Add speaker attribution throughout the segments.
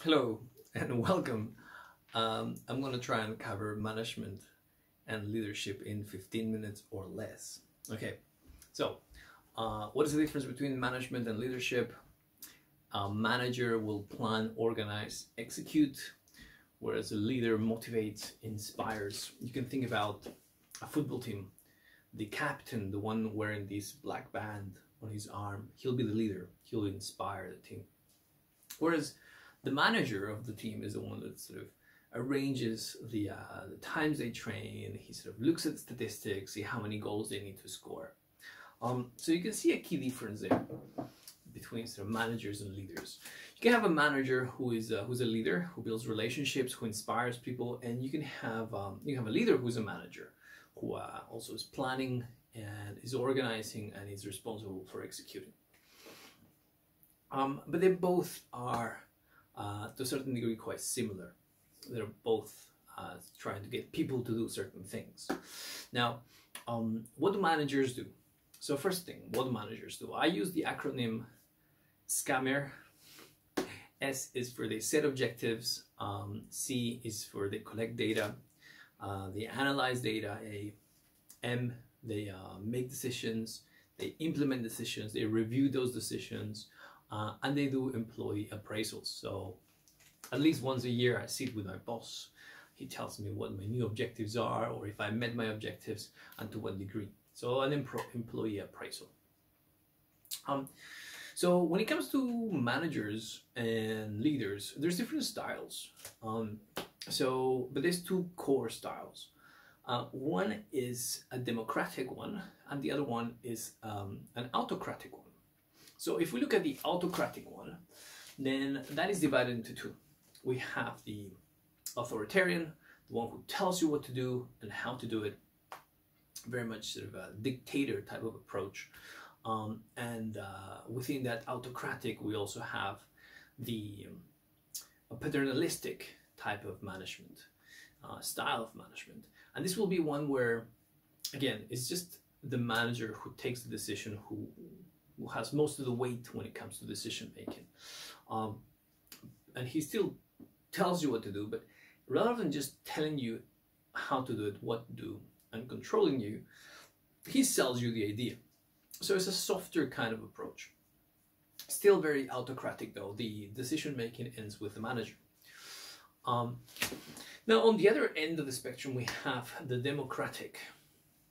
Speaker 1: Hello and welcome. I'm going to try and cover management and leadership in 15 minutes or less. Okay, so what is the difference between management and leadership? A manager will plan, organize, execute, whereas a leader motivates, inspires. You can think about a football team. The captain, the one wearing this black band on his arm, he'll be the leader. He'll inspire the team. Whereas the manager of the team is the one that sort of arranges the times they train. He sort of looks at statistics, see how many goals they need to score. So you can see a key difference there between sort of managers and leaders. You can have a manager who's a leader, who builds relationships, who inspires people, and you can have a leader who's a manager, who also is planning and is organizing and is responsible for executing. But they both are, to a certain degree, quite similar. They're both trying to get people to do certain things. Now, what do managers do? So first thing, what do managers do? I use the acronym SCAMER. S is for they set objectives. C is for they collect data. They analyze data. M, they make decisions. They implement decisions. They review those decisions. And they do employee appraisals. So at least once a year I sit with my boss. He tells me what my new objectives are, or if I met my objectives and to what degree. So an employee appraisal. So when it comes to managers and leaders, there's different styles. But there's two core styles. One is a democratic one, and the other one is an autocratic one. So if we look at the autocratic one, then that is divided into two. We have the authoritarian, the one who tells you what to do and how to do it. Very much sort of a dictator type of approach. Within that autocratic, we also have the paternalistic type of management, style of management. And this will be one where, again, it's just the manager who takes the decision, who has most of the weight when it comes to decision making. And he still tells you what to do, but rather than just telling you how to do it, what to do, and controlling you, he sells you the idea. So it's a softer kind of approach. Still very autocratic though. The decision making ends with the manager. Now on the other end of the spectrum, we have the democratic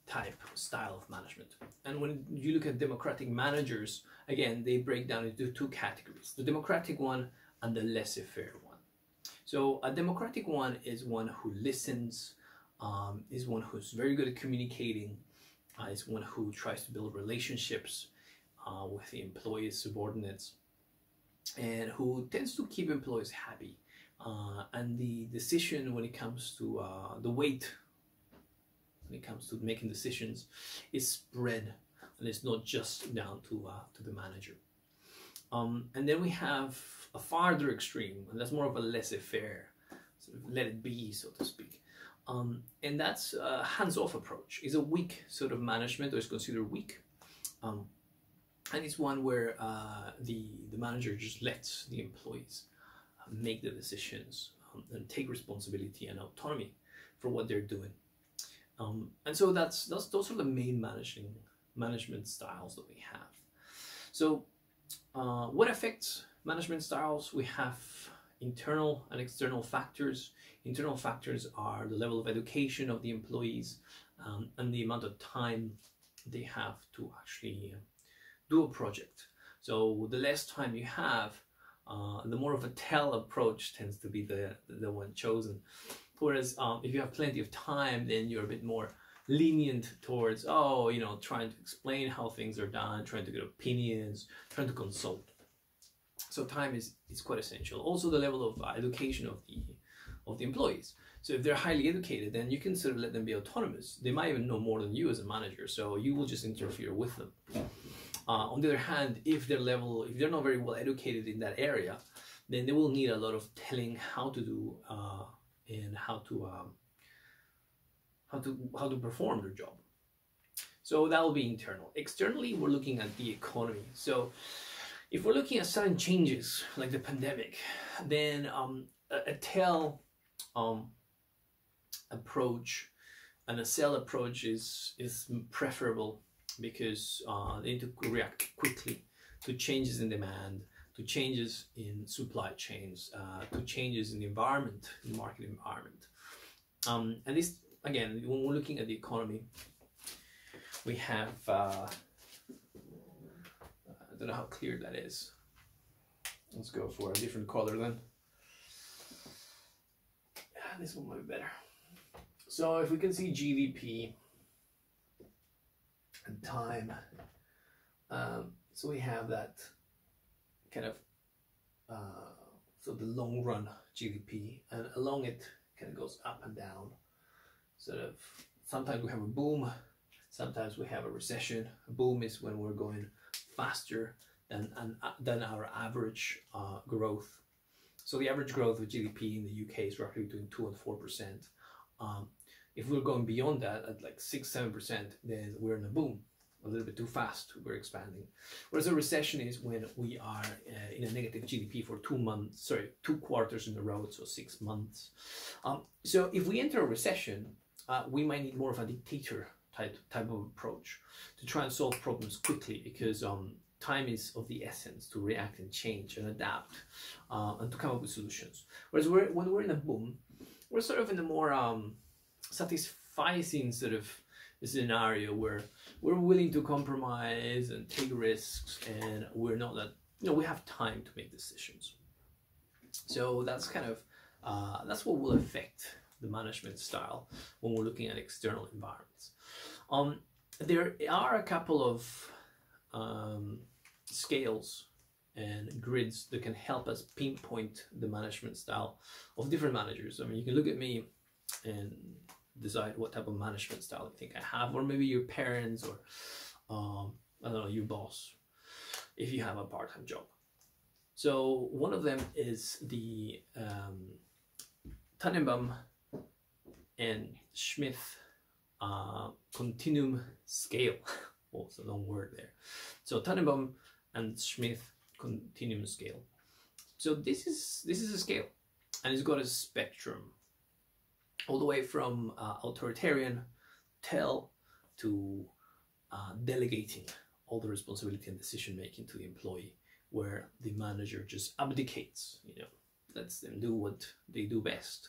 Speaker 1: type style of management. And when you look at democratic managers, again, they break down into two categories, the democratic one and the laissez-faire one. So a democratic one is one who listens, is one who's very good at communicating, is one who tries to build relationships with the employees, subordinates, and who tends to keep employees happy. And the decision when it comes to the weight, when it comes to making decisions, is spread and it's not just down to the manager. And then we have a farther extreme, and that's more of a laissez-faire, sort of let it be, so to speak. And that's a hands-off approach. It's a weak sort of management, or is considered weak. And it's one where the manager just lets the employees make the decisions and take responsibility and autonomy for what they're doing. And so those are the main management styles that we have. So what affects management styles? We have internal and external factors. Internal factors are the level of education of the employees and the amount of time they have to actually do a project. So the less time you have, the more of a tell approach tends to be the one chosen. Whereas if you have plenty of time, then you're a bit more lenient towards, trying to explain how things are done, trying to get opinions, trying to consult. So time is quite essential. Also the level of education of the employees. So if they're highly educated, then you can sort of let them be autonomous. They might even know more than you as a manager, so you will just interfere with them. On the other hand, if they're not very well educated in that area, then they will need a lot of telling how to do and how to perform their job. So that will be internal. Externally, we're looking at the economy. So If we're looking at sudden changes like the pandemic, then a tell approach and a sell approach is preferable, because they need to react quickly to changes in demand, to changes in supply chains, to changes in the environment, in the market environment. And this, again, when we're looking at the economy, we have, I don't know how clear that is. Let's go for a different color then. Yeah, this one might be better. So if we can see GDP and time, so we have that kind of, so the long run GDP, and along it kind of goes up and down. Sort of, sometimes we have a boom, sometimes we have a recession. A boom is when we're going faster than our average growth. So the average growth of GDP in the UK is roughly between 2 and 4%. If we're going beyond that at like 6-7%, then we're in a boom, a little bit too fast, we're expanding. Whereas a recession is when we are in a negative GDP for 2 quarters in a row, so 6 months. So if we enter a recession, we might need more of a dictator type of approach to try and solve problems quickly, because time is of the essence to react and change and adapt and to come up with solutions. Whereas when we're in a boom, we're sort of in a more satisficing sort of scenario where we're willing to compromise and take risks, and we're not that, we have time to make decisions. So that's kind of, that's what will affect the management style when we're looking at external environments. There are a couple of scales and grids that can help us pinpoint the management style of different managers. I mean, you can look at me and decide what type of management style you think I have, or maybe your parents, or I don't know, your boss, if you have a part-time job. So one of them is the Tannenbaum and Schmidt Continuum scale. Oh, it's a long word there. So Tannenbaum and Schmidt Continuum scale. So this is a scale, and it's got a spectrum all the way from authoritarian tell to delegating all the responsibility and decision making to the employee, where the manager just abdicates, lets them do what they do best.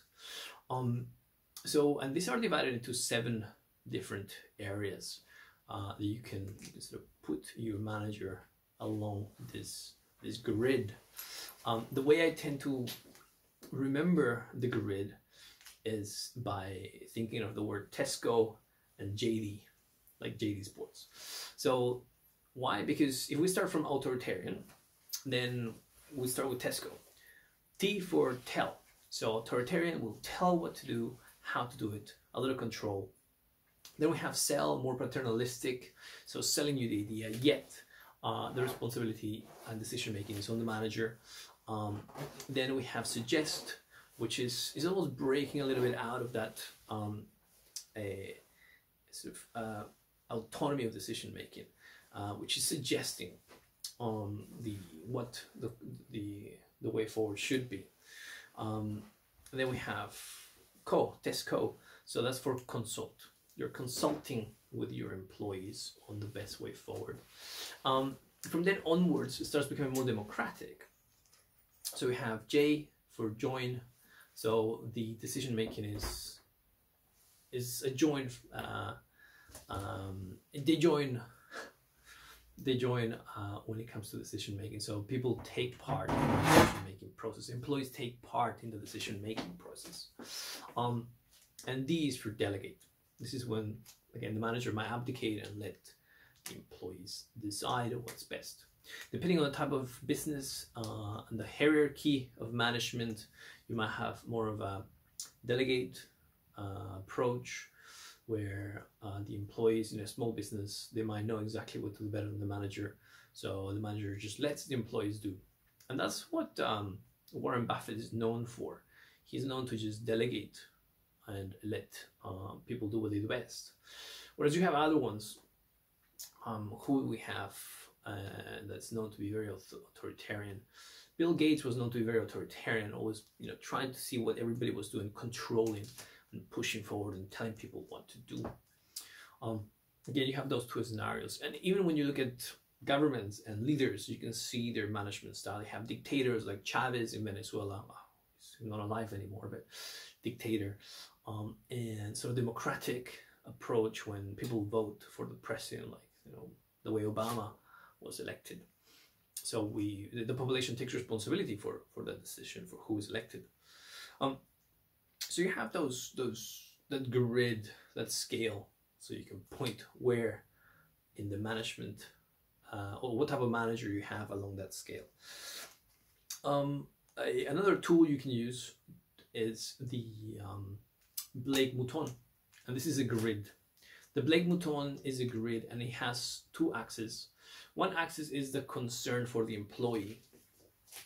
Speaker 1: So, and these are divided into 7 different areas that you can sort of put your manager along this grid. The way I tend to remember the grid is by thinking of the word Tesco and JD, like JD Sports. So why? Because if we start from authoritarian, then we start with Tesco. T for tell. So authoritarian will tell what to do, how to do it, a little control. Then we have sell, more paternalistic, so selling you the idea, yet the responsibility and decision making is on the manager. Then we have suggest, which is almost breaking a little bit out of that sort of autonomy of decision making, which is suggesting what the way forward should be. And then we have test co, so that's for consult. You're consulting with your employees on the best way forward. From then onwards, it starts becoming more democratic. So we have J for join. So the decision making is a join. They join when it comes to decision making. So people take part in the decision making process. Employees take part in the decision making process. And D is for delegate. This is when, again, the manager might abdicate and let the employees decide what's best. Depending on the type of business and the hierarchy of management, you might have more of a delegate approach, where the employees in a small business, they might know exactly what to do better than the manager. So the manager just lets the employees do. And that's what Warren Buffett is known for. He's known to just delegate and let people do what they do best. Whereas you have other ones, who we have that's known to be very authoritarian. Bill Gates was known to be very authoritarian, always trying to see what everybody was doing, controlling and pushing forward and telling people what to do. Again, you have those two scenarios, and even when you look at governments and leaders, you can see their management style. You have dictators like Chavez in Venezuela. He's not alive anymore, but dictator. And sort of democratic approach when people vote for the president, like the way Obama was elected. So the population takes responsibility for that decision, for who is elected. So you have that grid, that scale, so you can point where in the management or what type of manager you have along that scale. Another tool you can use is the Blake Mouton, and this is a grid. The Blake Mouton is a grid, and it has two axes. One axis is the concern for the employee,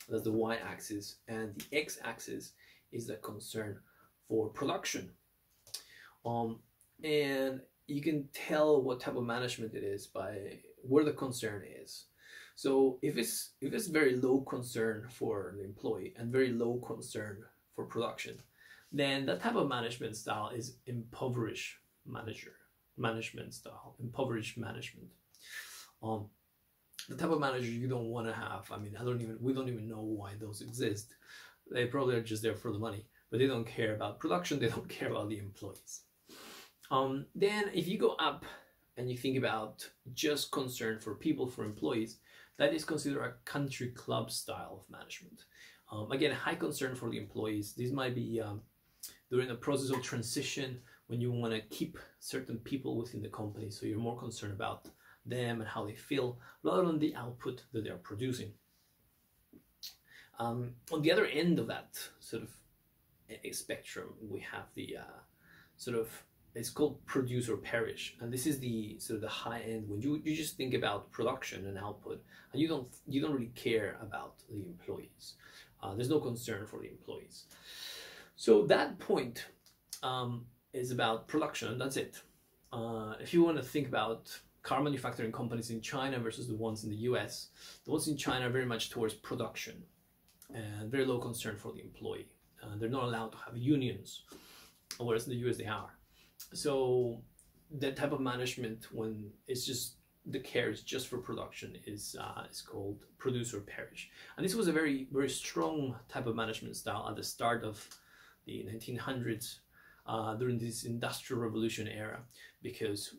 Speaker 1: that's the y-axis, and the x-axis is the concern for production. And you can tell what type of management it is by where the concern is. So if it's very low concern for the employee and very low concern for production, then that type of management style is impoverished management style, impoverished management. The type of manager you don't want to have. I mean, we don't even know why those exist. They probably are just there for the money, but they don't care about production. They don't care about the employees. Then if you go up and you think about just concern for people, for employees, that is considered a country club style of management. Again, high concern for the employees. This might be during the process of transition when you want to keep certain people within the company, so you're more concerned about them and how they feel rather than the output that they're producing. On the other end of that sort of spectrum, we have the it's called produce or perish, and this is the sort of the high end when you just think about production and output, and you don't really care about the employees. There's no concern for the employees. So that point is about production, and that's it. If you want to think about car manufacturing companies in China versus the ones in the US, the ones in China are very much towards production and very low concern for the employee. They're not allowed to have unions, whereas in the US they are. So that type of management, when it's just the care is just for production, is called produce or perish. And this was a very, very strong type of management style at the start of the 1900s, during this industrial revolution era, because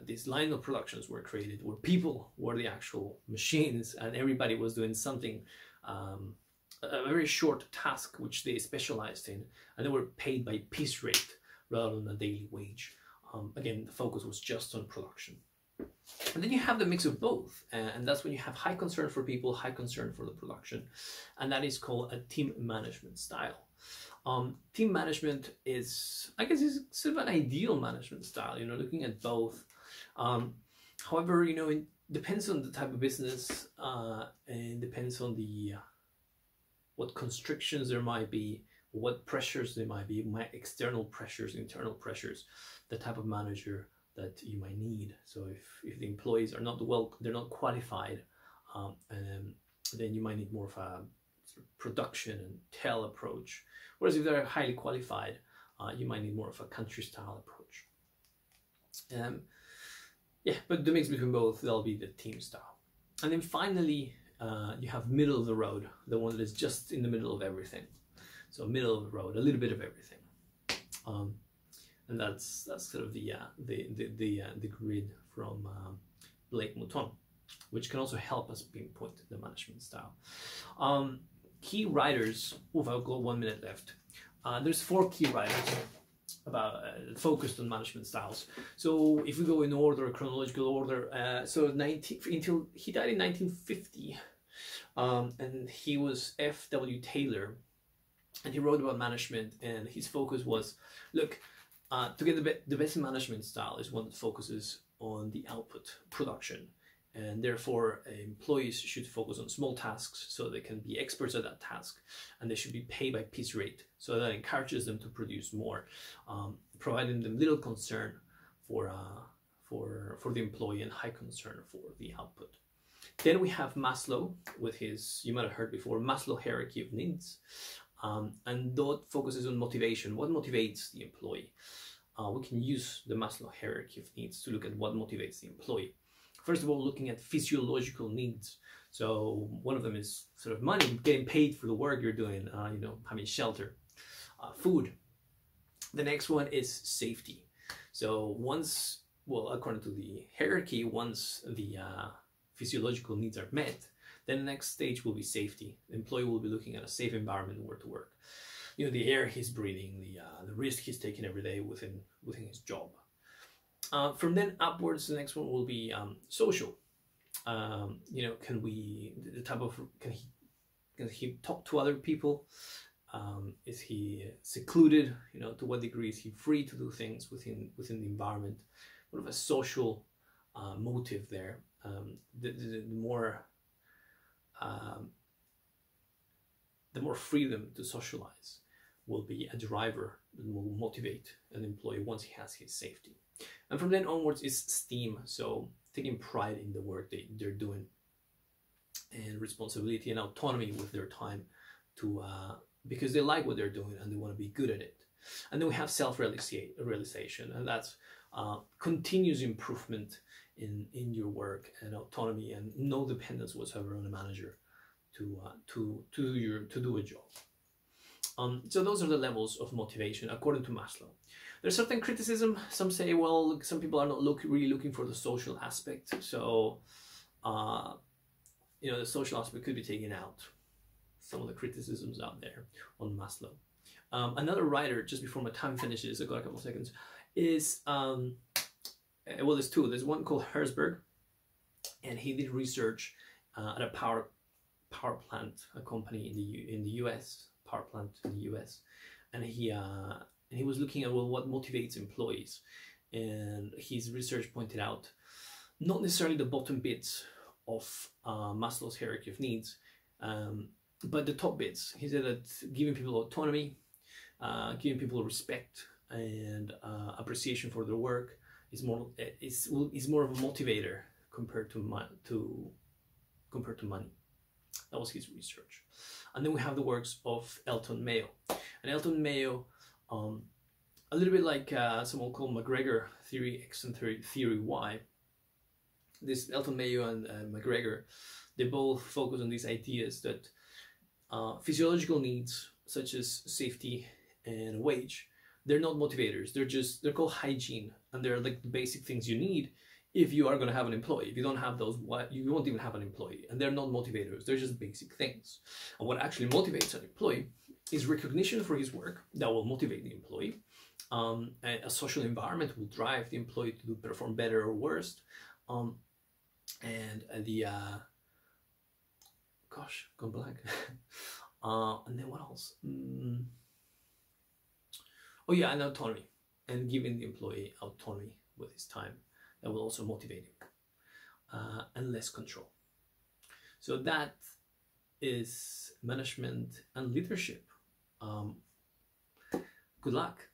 Speaker 1: these line of productions were created where people were the actual machines and everybody was doing something, a very short task which they specialized in, and they were paid by piece rate rather than a daily wage. Again, the focus was just on production. And then you have the mix of both, and that's when you have high concern for people, high concern for the production, and that is called a team management style. Team management is, I guess, is sort of an ideal management style, looking at both. However, it depends on the type of business, and depends on the what constrictions there might be, what pressures there might be, external pressures, internal pressures, the type of manager that you might need. So if the employees are they're not qualified, then you might need more of a sort of production and tell approach. Whereas if they're highly qualified, you might need more of a country style approach. Yeah, but the mix between both, that'll be the team style. And then finally, you have middle of the road, the one that is just in the middle of everything. So middle of the road, a little bit of everything. And that's sort of the grid from Blake Mouton, which can also help us pinpoint the management style. Key writers, I've got 1 minute left. There's 4 key writers about focused on management styles. So if we go in order, chronological order, until he died in 1950, and he was F.W. Taylor, and he wrote about management, and his focus was, look, to get the best management style is one that focuses on the output, production, and therefore employees should focus on small tasks so they can be experts at that task, and they should be paid by piece rate, so that encourages them to produce more, providing them little concern for the employee and high concern for the output. Then we have Maslow with his, you might have heard before, Maslow hierarchy of needs. And that focuses on motivation. What motivates the employee? We can use the Maslow hierarchy of needs to look at what motivates the employee. First of all, looking at physiological needs. So one of them is sort of money, getting paid for the work you're doing, you know, having shelter, food. The next one is safety. So once, well, according to the hierarchy, once the physiological needs are met, then the next stage will be safety. The employee will be looking at a safe environment where to work. You know, the air he's breathing, the risk he's taking every day within his job. From then upwards, the next one will be social. You know, can he talk to other people? Is he secluded? You know, to what degree is he free to do things within the environment? What of a social motive there? The more freedom to socialize will be a driver that will motivate an employee once he has his safety. And from then onwards is esteem, so taking pride in the work they're doing, and responsibility and autonomy with their time to because they like what they're doing and they want to be good at it. And then we have self-realization, and that's continuous improvement in your work and autonomy and no dependence whatsoever on a manager to do a job. So those are the levels of motivation according to Maslow. There's certain criticism. Some say, well, some people are not really looking for the social aspect. So, you know, the social aspect could be taken out. Some of the criticisms out there on Maslow. Another writer, just before my time finishes, I've got a couple of seconds, is, well, there's two. There's one called Herzberg, and he did research at a power plant, a company in the US, power plant in the US, and he was looking at, well, what motivates employees, and his research pointed out not necessarily the bottom bits of Maslow's hierarchy of needs, but the top bits. He said that giving people autonomy, giving people respect and appreciation for their work is more of a motivator compared to money. That was his research. And then we have the works of Elton Mayo. And Elton Mayo, a little bit like someone called McGregor, theory X and theory Y. This Elton Mayo and McGregor, they both focus on these ideas that physiological needs such as safety and wage, they're not motivators. They're called hygiene, and they're like the basic things you need if you are going to have an employee. If you don't have those, you won't even have an employee. And they're not motivators. They're just basic things. And what actually motivates an employee is recognition for his work that will motivate the employee. And a social environment will drive the employee to perform better or worse. And gosh, gone blank. And then what else? Oh yeah, and autonomy, and giving the employee autonomy with his time. That will also motivate him, and less control. So that is management and leadership. Good luck.